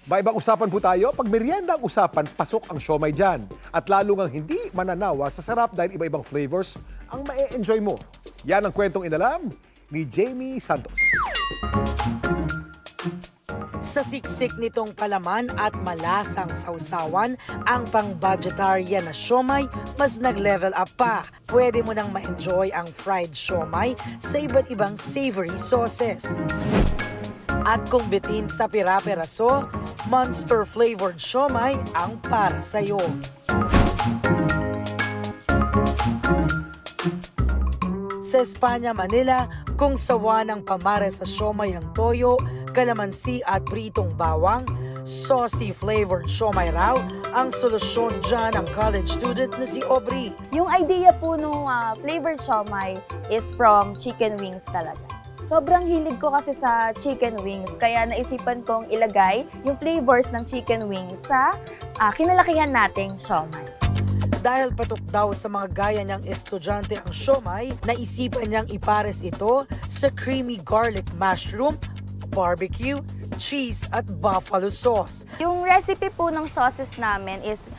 Ibang usapan po tayo. Pag merienda ang usapan, pasok ang siomay dyan. At lalo ngang hindi mananawa sa sarap dahil iba-ibang flavors ang ma-enjoy mo. Yan ang kwentong inalam ni Jamie Santos. Sa siksik nitong palaman at malasang sausawan, ang pang-budgetarian na siomay mas nag-level up pa. Pwede mo nang ma-enjoy ang fried siomay sa iba't ibang savory sauces. At kung bitin sa pira-piraso, monster-flavored siomay ang para sa'yo. Sa Espanya, Manila, kung sawa ng pamare sa siomay ang toyo, kalamansi at pritong bawang, saucy-flavored siomay raw ang solusyon dyan ng college student na si Aubrey. Yung idea po nung flavored siomay is from chicken wings talaga. Sobrang hilig ko kasi sa chicken wings, kaya naisipan kong ilagay yung flavors ng chicken wings sa kinalakihan nating siomay. Dahil patok daw sa mga gaya niyang estudyante ang siomay, naisipan niyang ipares ito sa creamy garlic mushroom, barbecue, cheese at buffalo sauce. Yung recipe po ng sauces namin is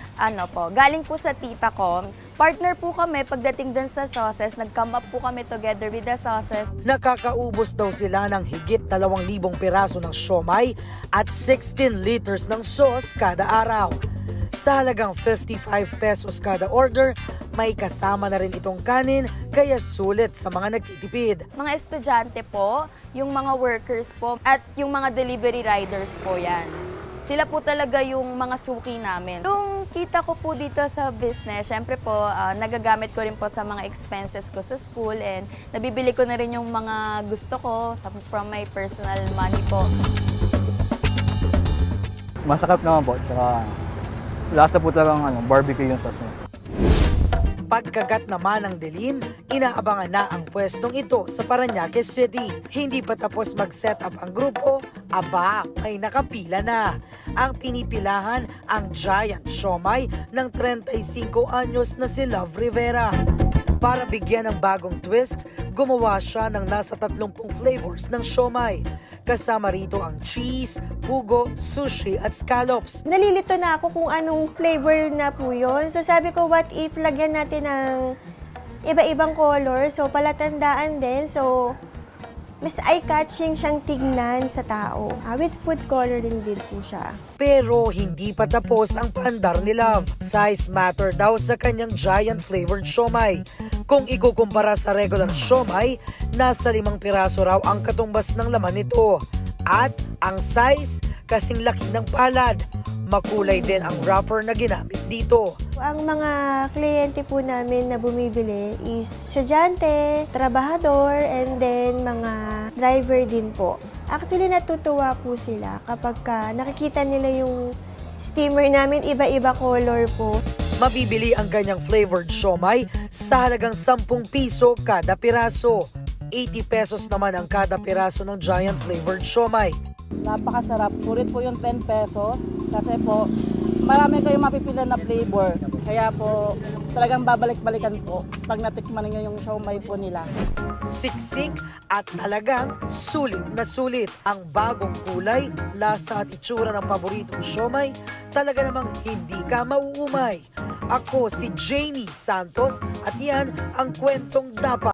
galing po sa tita ko. Partner po kami pagdating dun sa sauces, nag-come up po kami together with the sauces. Nakakaubos daw sila ng higit 2,000 piraso ng siomay at 16 liters ng sauce kada araw. Sa halagang 55 pesos kada order, may kasama na rin itong kanin, kaya sulit sa mga nagtitipid. Mga estudyante po, yung mga workers po, at yung mga delivery riders po yan. Sila po talaga yung mga suki namin. Yung kita ko po dito sa business, syempre po, nagagamit ko rin po sa mga expenses ko sa school and nabibili ko na rin yung mga gusto ko from my personal money po. Masakap naman po, tsaka lasa po talagang barbecue yung sauce niya. Pagkagat naman ng dilim, inaabangan na ang pwestong ito sa Parañaque City. Hindi pa tapos mag-set up ang grupo, aba, may nakapila na. Ang pinipilahan ang giant siomay ng 35 anyos na si Love Rivera. Para bigyan ng bagong twist, gumawa siya ng nasa 30 flavors ng siomay. Kasama rito ang cheese, pugo, sushi at scallops. Nalilito na ako kung anong flavor na po yun. So sabi ko, what if lagyan natin ng iba-ibang color? So palatandaan din. So mas eye-catching siyang tignan sa tao. With food coloring din po siya. Pero hindi pa tapos ang paandar ni Love. Size matter daw sa kanyang giant flavored siomay. Kung ikukumpara sa regular siomay, nasa 5 piraso raw ang katumbas ng laman nito. At ang size, kasing laki ng palad. Makulay din ang wrapper na ginamit dito. Ang mga kliyente po namin na bumibili is estudyante, trabahador, and then mga driver din po. Actually, natutuwa po sila kapag nakikita nila yung steamer namin, iba-iba color po. Mabibili ang ganyang flavored siomay sa halagang 10 piso kada piraso. 80 pesos naman ang kada piraso ng giant flavored siomay. Napakasarap. Sulit po yung 10 pesos kasi po marami kayong mapipila na flavor. Kaya po talagang babalik-balikan po pag natikman niyo yung siomay po nila. Siksik at talagang sulit na sulit. Ang bagong kulay, lasa at itsura ng paboritong siomay, talaga namang hindi ka mauumay. Ako si Jamie Santos at yan ang kwentong dapat